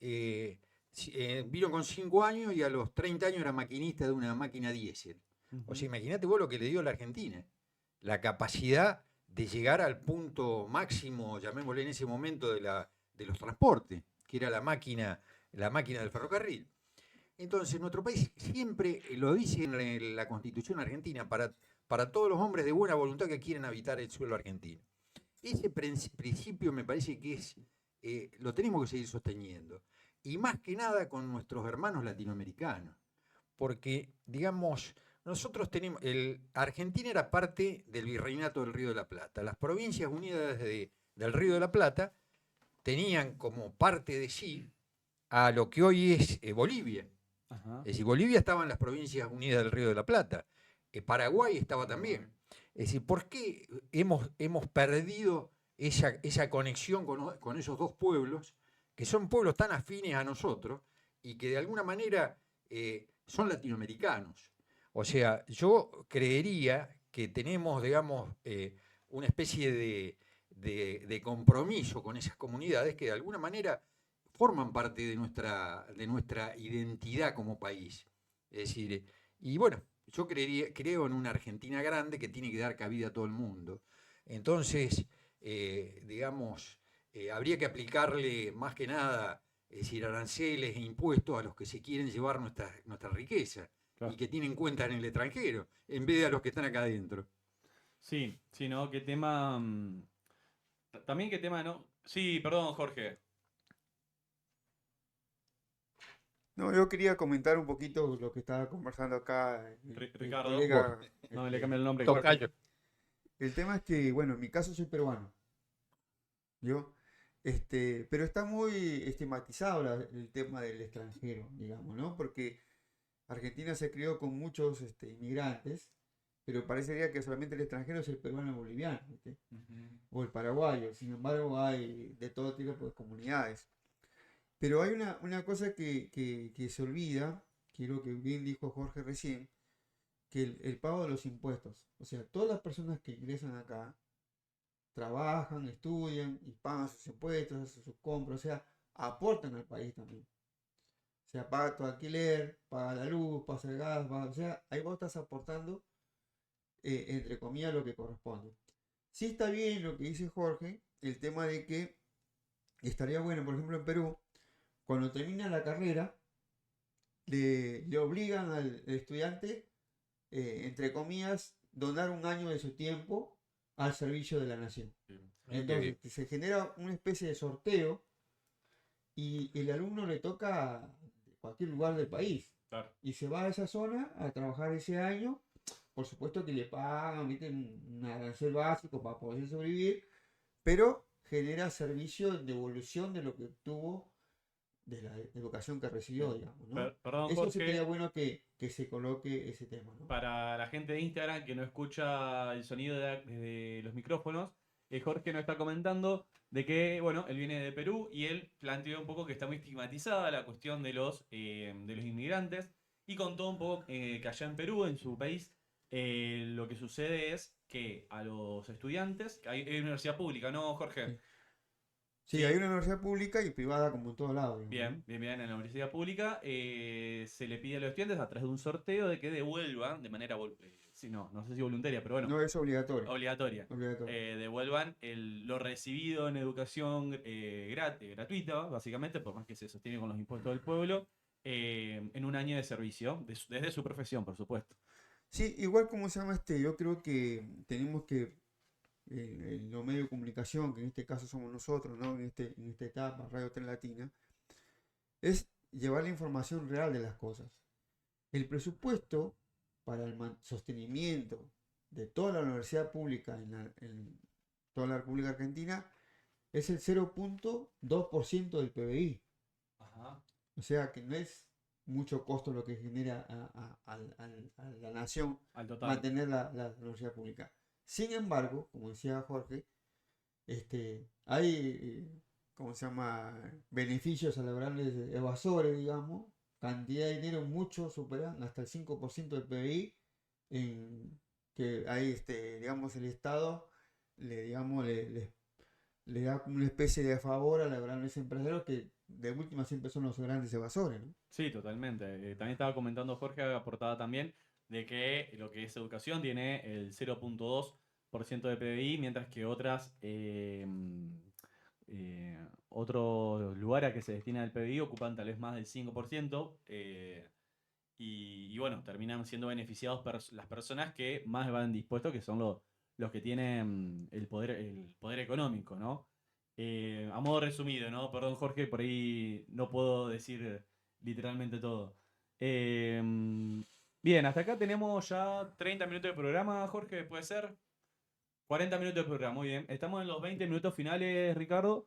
vino con 5 años y a los 30 años era maquinista de una máquina diésel. O sea, imagínate vos lo que le dio a la Argentina, la capacidad de llegar al punto máximo, llamémosle en ese momento, de los transportes, que era la máquina la máquina del ferrocarril. Entonces, nuestro país siempre lo dice en la Constitución argentina para todos los hombres de buena voluntad que quieren habitar el suelo argentino. Ese principio me parece que lo tenemos que seguir sosteniendo. Y más que nada con nuestros hermanos latinoamericanos. Porque, digamos, nosotros tenemos. Argentina era parte del Virreinato del Río de la Plata. Las Provincias Unidas del Río de la Plata tenían como parte de sí a lo que hoy es Bolivia. Ajá. Es decir, Bolivia estaba en las Provincias Unidas del Río de la Plata. Paraguay estaba también. Es decir, ¿por qué hemos perdido esa conexión con esos dos pueblos, que son pueblos tan afines a nosotros y que de alguna manera son latinoamericanos? O sea, yo creería que tenemos, digamos, una especie de compromiso con esas comunidades que de alguna manera forman parte de nuestra identidad como país. Es decir, y bueno, yo creo en una Argentina grande que tiene que dar cabida a todo el mundo. Entonces, digamos, habría que aplicarle más que nada, es decir, aranceles e impuestos a los que se quieren llevar nuestra riqueza Claro. y que tienen cuenta en el extranjero, en vez de a los que están acá adentro. Sí, sí, ¿no? ¿Qué tema? También qué tema, ¿no? Sí, perdón, Jorge. No, yo quería comentar un poquito lo que estaba conversando acá el Ricardo. colega. No, le este, cambia el nombre. Tocayo. el tema es que, bueno, en mi caso soy peruano, ¿yo? Pero está muy estigmatizado el tema del extranjero, digamos, ¿no? Porque Argentina se crió con muchos inmigrantes, pero parecería que solamente el extranjero es el peruano y boliviano, ¿viste? Ujú. O el paraguayo. Sin embargo, hay de todo tipo de comunidades. Pero hay una cosa que se olvida, que es lo que bien dijo Jorge recién, que el pago de los impuestos. O sea, todas las personas que ingresan acá trabajan, estudian y pagan sus impuestos, hacen sus compras, o sea, aportan al país también. O sea, paga tu alquiler, paga la luz, paga el gas, o sea, ahí vos estás aportando, entre comillas, lo que corresponde. Sí está bien lo que dice Jorge, el tema de que estaría bueno, por ejemplo, en Perú, cuando termina la carrera, le obligan al estudiante, entre comillas, donar un año de su tiempo al servicio de la nación. Entonces, se genera una especie de sorteo y el alumno le toca a cualquier lugar del país. Claro. Y se va a esa zona a trabajar ese año. Por supuesto que le pagan, meten un arancel básico para poder sobrevivir, pero genera servicio de devolución de lo que obtuvo de la educación que recibió, digamos, ¿no? Perdón, Eso sí sería Jorge. bueno que se coloque ese tema, ¿no? Para la gente de Instagram que no escucha el sonido de los micrófonos, Jorge nos está comentando de que, bueno, él viene de Perú y él planteó un poco que está muy estigmatizada la cuestión de los inmigrantes y contó un poco que allá en Perú, en su país, lo que sucede es que a los estudiantes, que hay universidad pública, ¿no, Jorge? Sí. Sí, hay Sí, una universidad pública y privada como en todos lados, digamos, bien, ¿no? bien, bien. En la universidad pública se le pide a los estudiantes a través de un sorteo de que devuelvan de manera, sí, no sé si voluntaria, pero bueno, No es obligatorio. obligatoria. Obligatorio. Devuelvan lo recibido en educación gratuita, básicamente, por más que se sostiene con los impuestos del pueblo, en un año de servicio, desde su profesión, por supuesto. Sí, igual como se llama yo creo que tenemos que, en los medios de comunicación, que en este caso somos nosotros, ¿no? En esta etapa, Radio Tren Latina, es llevar la información real de las cosas. El presupuesto para el sostenimiento de toda la universidad pública en toda la República Argentina es el 0,2% del PBI. Ajá. O sea que no es mucho costo lo que genera a la nación Al total. mantener la universidad pública. Sin embargo, como decía Jorge, hay, ¿cómo se llama? Beneficios a los grandes evasores, digamos, cantidad de dinero mucho superan hasta el 5% del PBI, que ahí, digamos, el Estado digamos, le da como una especie de favor a los grandes empresarios que de última siempre son los grandes evasores, ¿no? Sí, totalmente. También estaba comentando Jorge, aportaba también, de que lo que es educación tiene el 0,2% de PBI, mientras que otras otros lugares a que se destina el PBI ocupan tal vez más del 5%. Y bueno, terminan siendo beneficiados las personas que más van dispuestos, que son los que tienen el poder económico, ¿no? A modo resumido, ¿no? Perdón, Jorge, por ahí no puedo decir literalmente todo. Eh, Bien, hasta acá tenemos ya 30 minutos de programa, Jorge, ¿puede ser? 40 minutos de programa, muy bien. Estamos en los 20 minutos finales, Ricardo.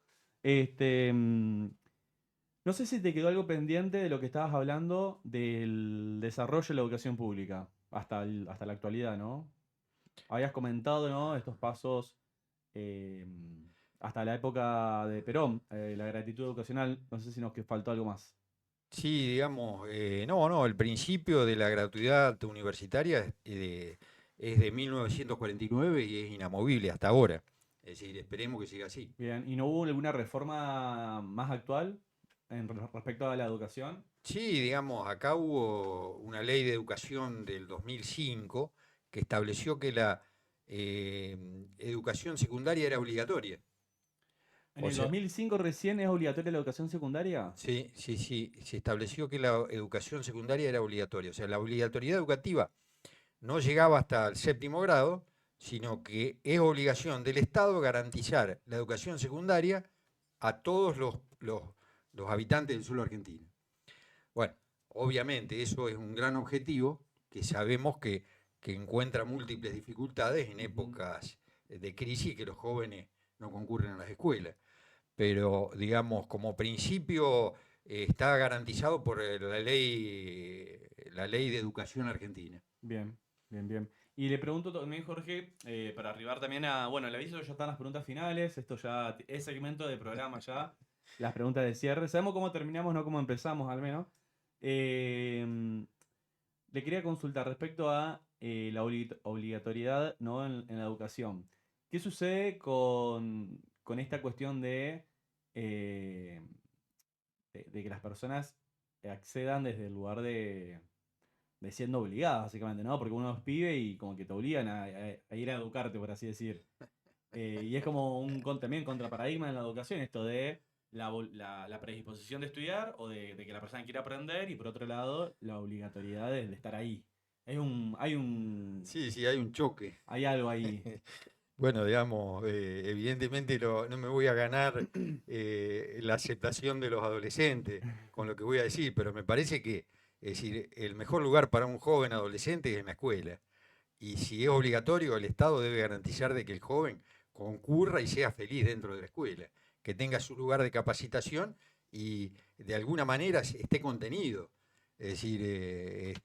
No sé si te quedó algo pendiente de lo que estabas hablando del desarrollo de la educación pública hasta la actualidad, ¿no? Habías comentado, ¿no? Estos pasos eh, hasta la época de Perón, la gratitud educacional. No sé si nos faltó algo más. Sí, digamos, no, el principio de la gratuidad universitaria es de 1949 y es inamovible hasta ahora. Es decir, esperemos que siga así. Bien, ¿y no hubo alguna reforma más actual respecto a la educación? Sí, digamos, acá hubo una ley de educación del 2005 que estableció que la educación secundaria era obligatoria. ¿En O el sea, 2005 recién es obligatoria la educación secundaria? sí, sí, sí, se estableció que la educación secundaria era obligatoria. O sea, la obligatoriedad educativa no llegaba hasta el séptimo grado, sino que es obligación del Estado garantizar la educación secundaria a todos los habitantes del suelo argentino. Bueno, obviamente eso es un gran objetivo que sabemos que encuentra múltiples dificultades en Ujú. épocas de crisis que los jóvenes no concurren a las escuelas. Pero, digamos, como principio está garantizado por la ley de educación argentina. Bien, bien, bien. Y le pregunto también, Jorge, para arribar también a, bueno, el aviso ya están las preguntas finales, esto ya es segmento de programa ya, las preguntas de cierre. Sabemos cómo terminamos, no cómo empezamos al menos. Eh, Le quería consultar respecto a la obligatoriedad, ¿no? en la educación. ¿Qué sucede con esta cuestión eh, de que las personas accedan desde el lugar de siendo obligadas, básicamente, ¿no? Porque uno es pibe y como que te obligan a ir a educarte, por así decir. Y es como también contraparadigma en la educación, esto de la predisposición de estudiar o de que la persona quiera aprender y por otro lado la obligatoriedad de estar ahí. Sí, sí, hay un choque. Hay algo ahí. Bueno, digamos, evidentemente no me voy a ganar la aceptación de los adolescentes con lo que voy a decir, pero me parece que, es decir, el mejor lugar para un joven adolescente es en la escuela. Y si es obligatorio, el Estado debe garantizar de que el joven concurra y sea feliz dentro de la escuela, que tenga su lugar de capacitación y de alguna manera esté contenido. Es decir,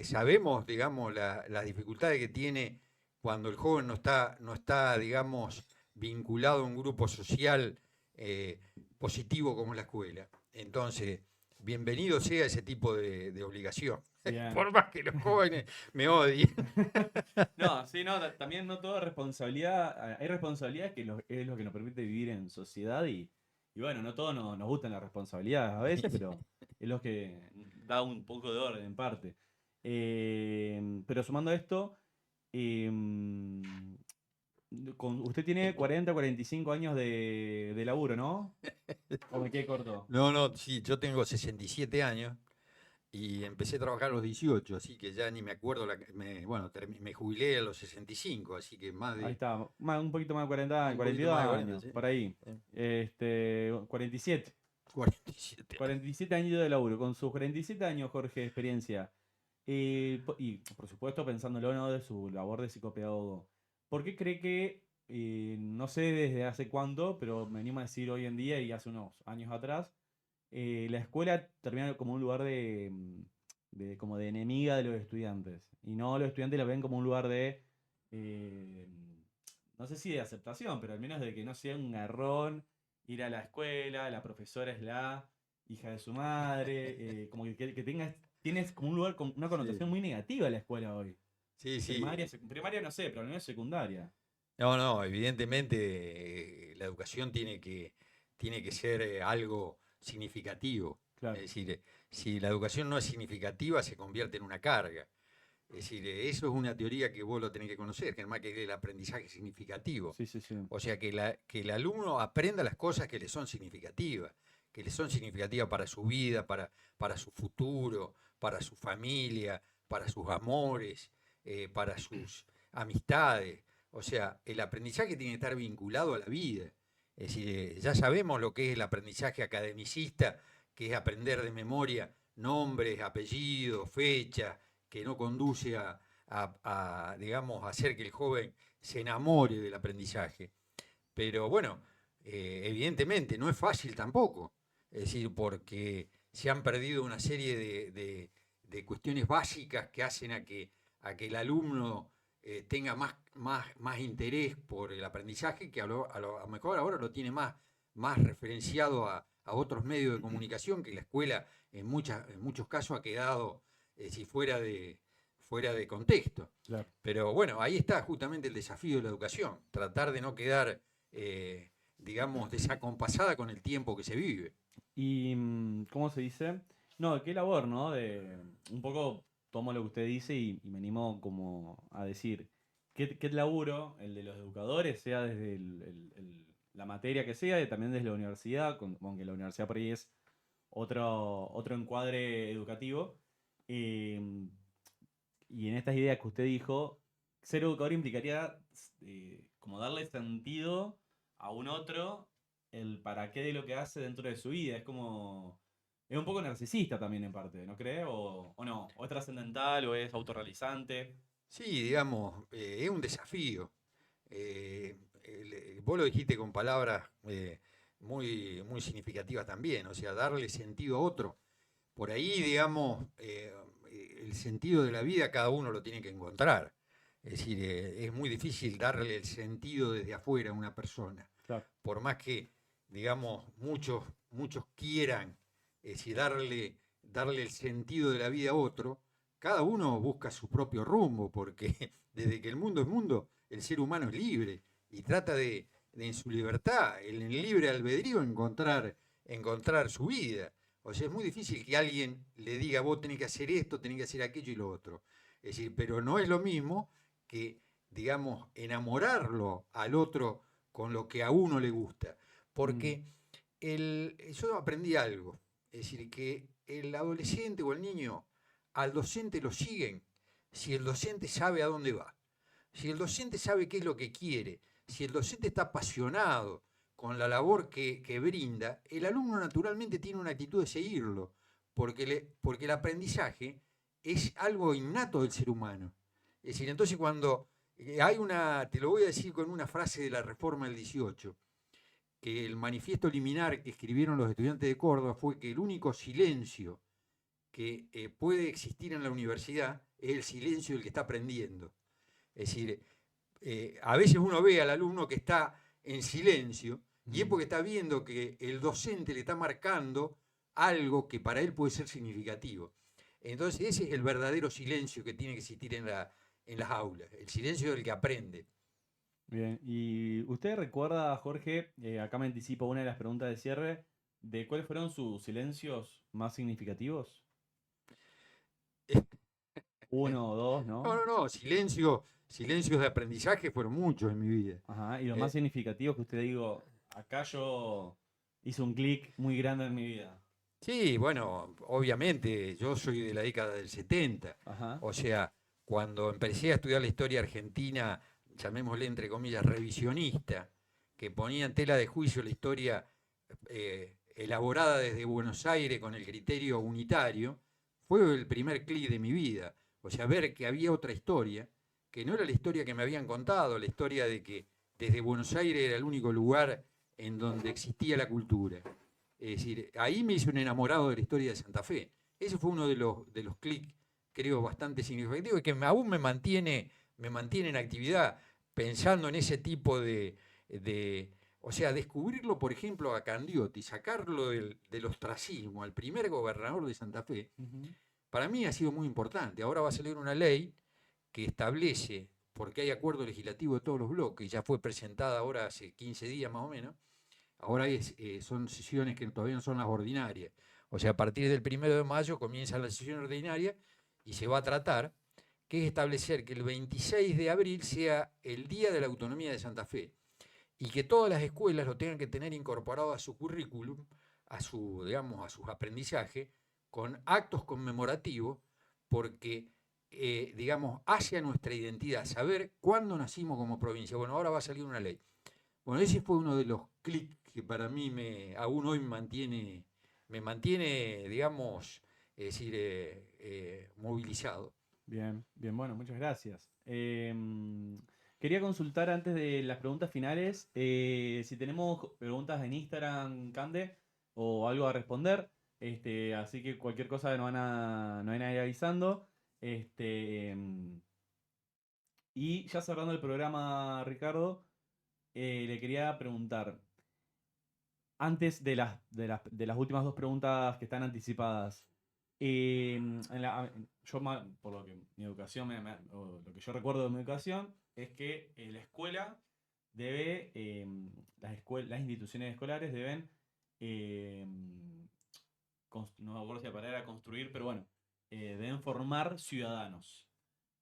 sabemos, digamos, las dificultades que tiene cuando el joven no está, digamos, vinculado a un grupo social eh, positivo como es la escuela. Entonces, bienvenido sea ese tipo de obligación. Bien. Por más que los jóvenes me odien. No, sí, no, también no toda responsabilidad, hay responsabilidades es lo que nos permite vivir en sociedad y bueno, no todos nos gustan las responsabilidades a veces, pero es lo que da un poco de orden en parte. Pero sumando a esto, em, usted tiene 40, 45 años de laburo, ¿no? ¿O me quedé corto? No, no, sí, yo tengo 67 años y empecé a trabajar a los 18, así que ya ni me acuerdo, bueno, me jubilé a los 65, así que más Ahí de, está, un poquito más de 40, un poquito 42 más de 40, años, ¿sí? por ahí. 47. 47 años. 47 años de laburo. Con sus 47 años, Jorge, de experiencia, y por supuesto pensándolo, ¿no? De su labor de psicopedagogo, ¿por qué cree que, no sé desde hace cuánto, pero me animo a decir hoy en día y hace unos años atrás, la escuela termina como un lugar como de enemiga de los estudiantes? Y no los estudiantes la ven como un lugar eh, no sé si de aceptación, pero al menos de que no sea un garrón ir a la escuela, la profesora es la hija de su madre, como que tienes como un lugar con una connotación Sí, muy negativa la escuela hoy. sí, Primaria, sí. primaria no sé, pero al menos secundaria. No, no, evidentemente la educación tiene que ser algo significativo. Es Claro. decir, si la educación no es significativa, se convierte en una carga. Es decir, eso es una teoría que vos lo tenés que conocer, Germán, que es el aprendizaje significativo. Sí, sí, sí. O sea, que el alumno aprenda las cosas que le son significativas, para su vida, para su futuro, para su familia, para sus amores, para sus amistades. O sea, el aprendizaje tiene que estar vinculado a la vida. Es decir, ya sabemos lo que es el aprendizaje academicista, que es aprender de memoria nombres, apellidos, fechas, que no conduce digamos, a hacer que el joven se enamore del aprendizaje. Pero bueno, evidentemente no es fácil tampoco. Es decir, porque se han perdido una serie de cuestiones básicas que hacen a que el alumno tenga más interés por el aprendizaje, que a lo mejor ahora lo tiene más referenciado a otros medios de comunicación, que la escuela en muchos casos ha quedado si fuera de contexto. Claro. Pero bueno, ahí está justamente el desafío de la educación, tratar de no quedar, digamos, desacompasada con el tiempo que se vive. Y, ¿cómo se dice? No, qué labor, ¿no? Un poco tomo lo que usted dice y me animo como a decir, qué laburo el de los educadores, sea desde la materia que sea, y también desde la universidad, aunque la universidad por ahí es otro encuadre educativo. eh, y en estas ideas que usted dijo, ser educador implicaría como darle sentido a un otro el para qué de lo que hace dentro de su vida. Es como. Es un poco narcisista también en parte, ¿no cree? ¿O no? ¿O es trascendental o es autorrealizante? Sí, digamos, es un desafío. Vos lo dijiste con palabras muy significativas también, o sea, darle sentido a otro. Por ahí, digamos, el sentido de la vida cada uno lo tiene que encontrar. Es decir, es muy difícil darle el sentido desde afuera a una persona. Claro. Por más que, digamos, muchos quieran, es decir, darle el sentido de la vida a otro, cada uno busca su propio rumbo, porque desde que el mundo es mundo, el ser humano es libre y trata de en su libertad, en el libre albedrío, encontrar su vida. O sea, es muy difícil que alguien le diga, vos tenés que hacer esto, tenés que hacer aquello y lo otro. Es decir, pero no es lo mismo que, digamos, enamorarlo al otro con lo que a uno le gusta. Porque yo aprendí algo. Es decir, que el adolescente o el niño al docente lo siguen si el docente sabe a dónde va. Si el docente sabe qué es lo que quiere, si el docente está apasionado con la labor que brinda, el alumno naturalmente tiene una actitud de seguirlo, porque el aprendizaje es algo innato del ser humano. Es decir, entonces cuando te lo voy a decir con una frase de la Reforma del 18, que el manifiesto liminar que escribieron los estudiantes de Córdoba fue que el único silencio que puede existir en la universidad es el silencio del que está aprendiendo. Es decir, a veces uno ve al alumno que está en silencio y es porque está viendo que el docente le está marcando algo que para él puede ser significativo. Entonces ese es el verdadero silencio que tiene que existir en las aulas, el silencio del que aprende. Bien, y usted recuerda, Jorge, acá me anticipo una de las preguntas de cierre, de cuáles fueron sus silencios más significativos. Uno o dos, ¿no? No, silencios de aprendizaje fueron muchos en mi vida. Ajá, y los más significativos que usted digo, acá yo hice un clic muy grande en mi vida. Sí, bueno, obviamente, yo soy de la década del 70. Ajá. O sea, cuando empecé a estudiar la historia argentina, llamémosle entre comillas revisionista, que ponía en tela de juicio la historia elaborada desde Buenos Aires con el criterio unitario, fue el primer clic de mi vida. O sea, ver que había otra historia, que no era la historia que me habían contado, la historia de que desde Buenos Aires era el único lugar en donde existía la cultura. Es decir, ahí me hice un enamorado de la historia de Santa Fe. Ese fue uno de los clics, creo, bastante significativos y que aún me mantiene en actividad pensando en ese tipo o sea, descubrirlo, por ejemplo, a Candioti, sacarlo del ostracismo, al primer gobernador de Santa Fe, para mí ha sido muy importante. Ahora va a salir una ley que establece, porque hay acuerdo legislativo de todos los bloques, ya fue presentada ahora hace 15 días más o menos. Ahora son sesiones que todavía no son las ordinarias. O sea, a partir del 1 de mayo comienzan las sesiones ordinarias y se va a tratar que es establecer que el 26 de abril sea el Día de la Autonomía de Santa Fe y que todas las escuelas lo tengan que tener incorporado a su currículum, digamos, a sus aprendizajes, con actos conmemorativos, porque, digamos, hacia nuestra identidad, saber cuándo nacimos como provincia. Bueno, ahora va a salir una ley. Bueno, ese fue uno de los clics que para mí aún hoy me mantiene, digamos, es decir, movilizado. Bien, bien, bueno, muchas gracias. Quería consultar antes de las preguntas finales si tenemos preguntas en Instagram, Cande, o algo a responder. Así que cualquier cosa nos van a ir avisando. Y ya cerrando el programa, Ricardo, le quería preguntar, antes de las últimas dos preguntas que están anticipadas, por lo que mi educación, o lo que yo recuerdo de mi educación, es que la escuela debe, las instituciones escolares deben, eh, no me acuerdo si la palabra era construir, pero bueno, deben formar ciudadanos.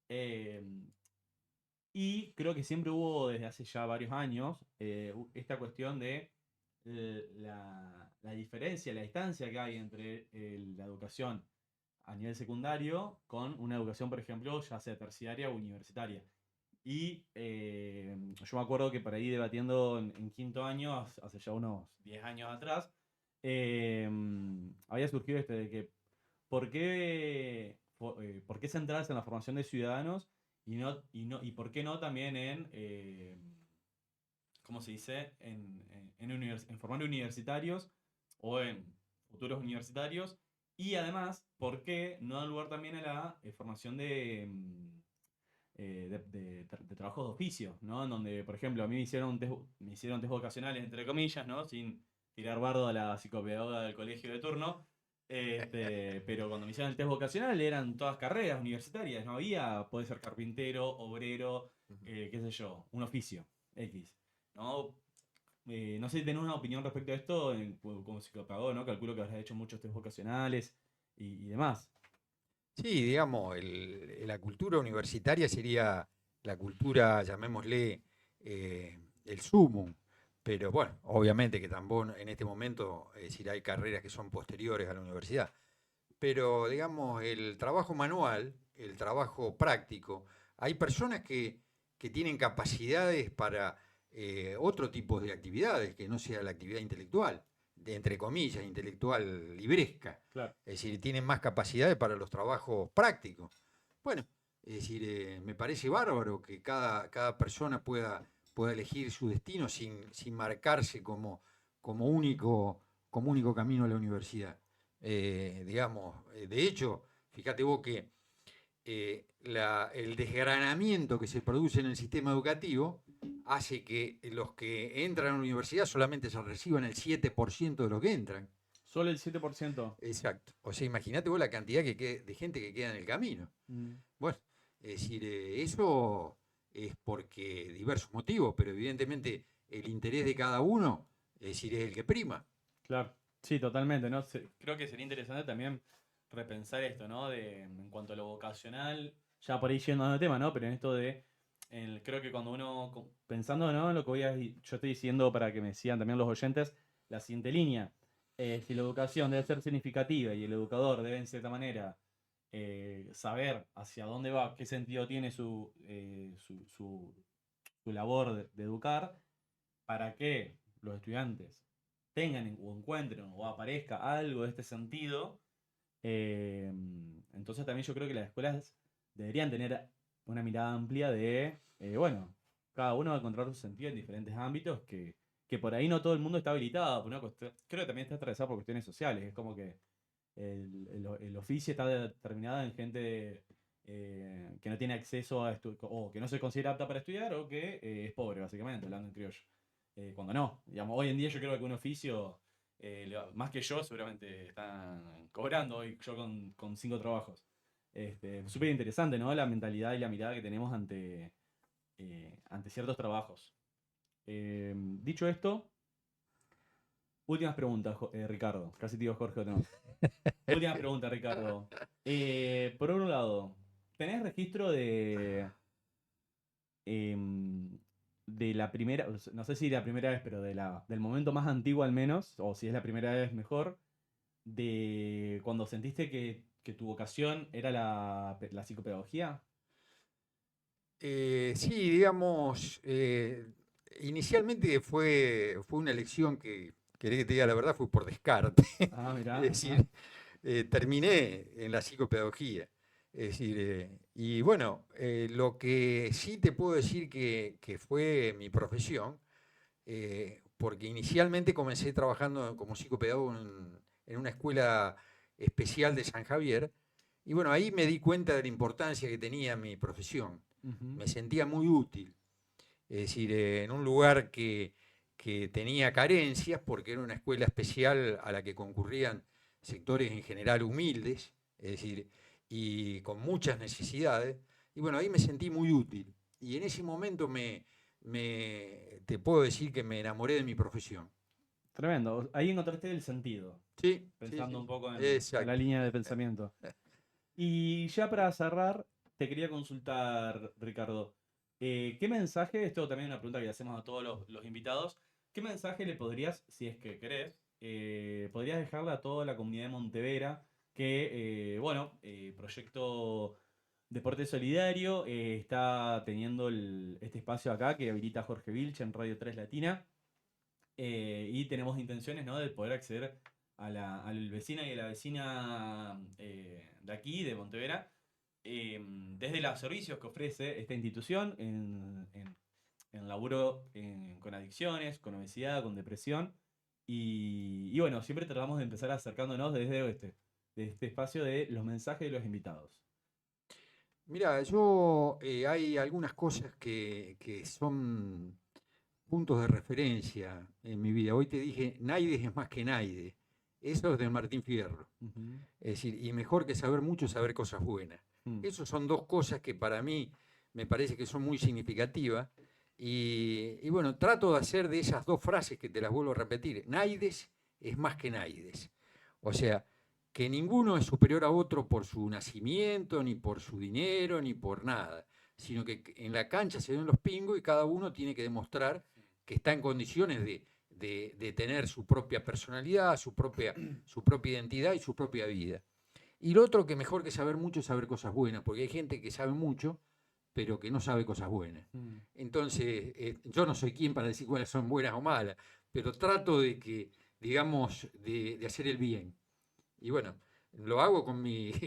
Eh, y creo que siempre hubo desde hace ya varios años esta cuestión de la diferencia, la distancia que hay entre la educación a nivel secundario con una educación, por ejemplo, ya sea terciaria o universitaria. Y yo me acuerdo que por ahí debatiendo en quinto año, hace ya unos 10 años atrás, eh, había surgido de que ¿por qué centrarse en la formación de ciudadanos y por qué no también en, ¿cómo se dice? En formar universitarios o en futuros universitarios. Y además, ¿por qué no dar lugar también a la formación de trabajos de oficio, ¿no? En donde, por ejemplo, a mí me hicieron test vocacionales, entre comillas, ¿no? Sin tirar bardo a la psicopedagoga del colegio de turno. Pero cuando me hicieron el test vocacional eran todas carreras universitarias, no había, puede ser carpintero, obrero, qué sé yo, un oficio, X. ¿No? No sé si tenés una opinión respecto a esto como psicopedagogo, ¿no? Calculo que habrás hecho muchos test vocacionales y demás. Sí, digamos, la cultura universitaria sería la cultura, llamémosle, el sumum, pero bueno, obviamente que tampoco en este momento, es decir, hay carreras que son posteriores a la universidad, pero digamos, el trabajo manual, el trabajo práctico, hay personas que tienen capacidades para otro tipo de actividades, que no sea la actividad intelectual, entre comillas, intelectual libresca. Claro. Es decir, tienen más capacidades para los trabajos prácticos. Bueno, es decir, me parece bárbaro que cada persona pueda elegir su destino sin marcarse como único camino a la universidad. Digamos, de hecho, fíjate vos que el desgranamiento que se produce en el sistema educativo hace que los que entran a la universidad solamente se reciban el 7% de los que entran. Solo el 7%. Exacto. O sea, imagínate vos la cantidad de gente que queda en el camino. Bueno, es decir, eso es porque diversos motivos, pero evidentemente el interés de cada uno, es decir, es el que prima. Claro, sí, totalmente, ¿no? Creo que sería interesante también repensar esto, ¿no? En cuanto a lo vocacional, ya por ahí yendo a tema, ¿no? Pero en esto creo que cuando uno, pensando, ¿no? En lo que yo estoy diciendo para que me sigan también los oyentes, la siguiente línea. Si la educación debe ser significativa y el educador debe, en cierta manera, saber hacia dónde va, qué sentido tiene su labor de educar, para que los estudiantes tengan o encuentren o aparezca algo de este sentido, entonces también yo creo que las escuelas deberían tener una mirada amplia bueno, cada uno va a encontrar su sentido en diferentes ámbitos que por ahí no todo el mundo está habilitado. Creo que también está atravesado por cuestiones sociales. Es como que el oficio está determinado en gente que no tiene acceso o que no se considera apta para estudiar o que es pobre, básicamente, hablando en criollo. Cuando no, digamos, hoy en día yo creo que un oficio, más que yo, seguramente están cobrando hoy, yo con 5 trabajos. Súper interesante, ¿no? La mentalidad y la mirada que tenemos ante ciertos trabajos. Dicho esto, últimas preguntas, Ricardo. Casi te digo Jorge, no. Última pregunta, Ricardo. Por un lado, ¿tenés registro de la primera, no sé si la primera vez, pero del momento más antiguo al menos, o si es la primera vez mejor, de cuando sentiste que tu vocación era la psicopedagogía? Sí, digamos, inicialmente fue una elección que, querés que te diga la verdad, fue por descarte. Ah, Es mirá. decir, terminé en la psicopedagogía. Es decir, y bueno, lo que sí te puedo decir que fue mi profesión, porque inicialmente comencé trabajando como psicopedagogo en una escuela especial de San Javier, y bueno, ahí me di cuenta de la importancia que tenía mi profesión. Ujú. Me sentía muy útil, es decir, en un lugar que tenía carencias, porque era una escuela especial a la que concurrían sectores en general humildes, es decir, y con muchas necesidades. Y bueno, ahí me sentí muy útil. Y en ese momento te puedo decir que me enamoré de mi profesión. Tremendo. Ahí encontraste el sentido, Sí, sí, pensando sí, un poco en la exacto. línea de pensamiento. Y ya para cerrar, te quería consultar, Ricardo, ¿qué mensaje, esto también es una pregunta que le hacemos a todos los invitados, qué mensaje le podrías, si es que querés, podrías dejarle a toda la comunidad de Montevera que, bueno, Proyecto Deporte Solidario está teniendo este espacio acá que habilita Jorge Vilch en Radio 3 Latina? Y tenemos intenciones, ¿no?, de poder acceder al vecino y a la vecina de aquí, de Montevera, desde los servicios que ofrece esta institución en laburo con adicciones, con obesidad, con depresión. Y bueno, siempre tratamos de empezar acercándonos de este espacio de los mensajes de los invitados. Mira, hay algunas cosas que son puntos de referencia en mi vida. Hoy te dije, Naides es más que Naide. Eso es de Martín Fierro. Ujú. Es decir, y mejor que saber mucho, saber cosas buenas. Mm. Esas son dos cosas que para mí me parece que son muy significativas. Y bueno, trato de hacer de esas dos frases que te las vuelvo a repetir. Naides es más que Naides. O sea, que ninguno es superior a otro por su nacimiento, ni por su dinero, ni por nada, sino que en la cancha se ven los pingos y cada uno tiene que demostrar que está en condiciones de tener su propia personalidad, su propia identidad y su propia vida. Y lo otro que mejor que saber mucho es saber cosas buenas, porque hay gente que sabe mucho, pero que no sabe cosas buenas. Mm. Entonces, yo no soy quien para decir cuáles son buenas o malas, pero trato de que, digamos, de hacer el bien. Y bueno, lo hago con mis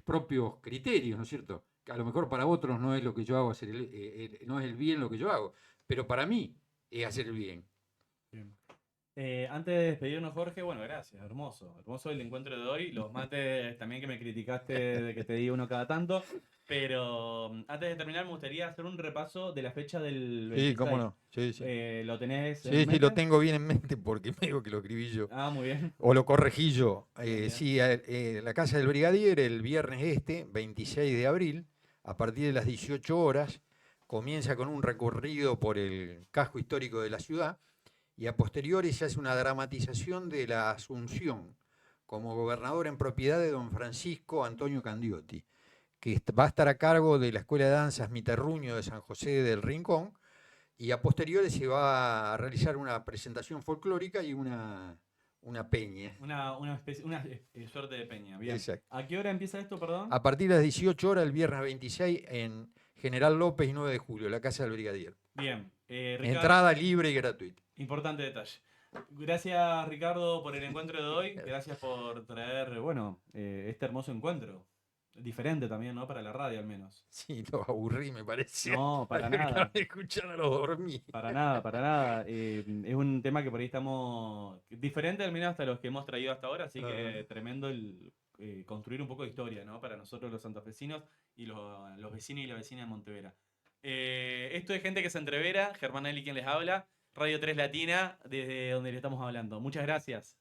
propios criterios, ¿no es cierto? Que a lo mejor para otros no es lo que yo hago, no es el bien lo que yo hago, pero para mí es hacer el bien. Bien. Antes de despedirnos, Jorge, bueno, gracias, hermoso. Hermoso el encuentro de hoy. Los mates también que me criticaste de que te di uno cada tanto. Pero antes de terminar, me gustaría hacer un repaso de la fecha del Sí, cómo 26. no. Sí, sí. ¿Lo tenés en Sí, sí, lo mente? tengo bien en mente porque me digo que lo escribí yo. Ah, muy bien. O lo corregí yo. Bien, bien. Sí, la Casa del Brigadier, el viernes 26 de abril, a partir de las 18 horas, comienza con un recorrido por el casco histórico de la ciudad y a posteriori se hace una dramatización de la Asunción como gobernador en propiedad de don Francisco Antonio Candiotti, que va a estar a cargo de la Escuela de Danzas Miterruño de San José del Rincón, y a posteriori se va a realizar una presentación folclórica y una peña. Una suerte de peña. Bien. Exacto. ¿A qué hora empieza esto, perdón? A partir de las 18 horas, el viernes 26, en General López y 9 de julio, la Casa del Brigadier. Bien. Ricardo, Entrada libre y gratuita. importante detalle. Gracias, Ricardo, por el encuentro de hoy. Gracias por traer, bueno, este hermoso encuentro. Diferente también, ¿no? Para la radio, al menos. Sí, lo aburrí, me parece. No, para nada. Escuchándolo dormir. Para nada, para nada. Es un tema que por ahí estamos diferente al menos hasta los que hemos traído hasta ahora, así que tremendo el construir un poco de historia, ¿no? Para nosotros los santafesinos y los vecinos y la vecina de Montevera. Esto es Gente que se entrevera, Germán Eli quien les habla, Radio 3 Latina, desde donde le estamos hablando. Muchas gracias.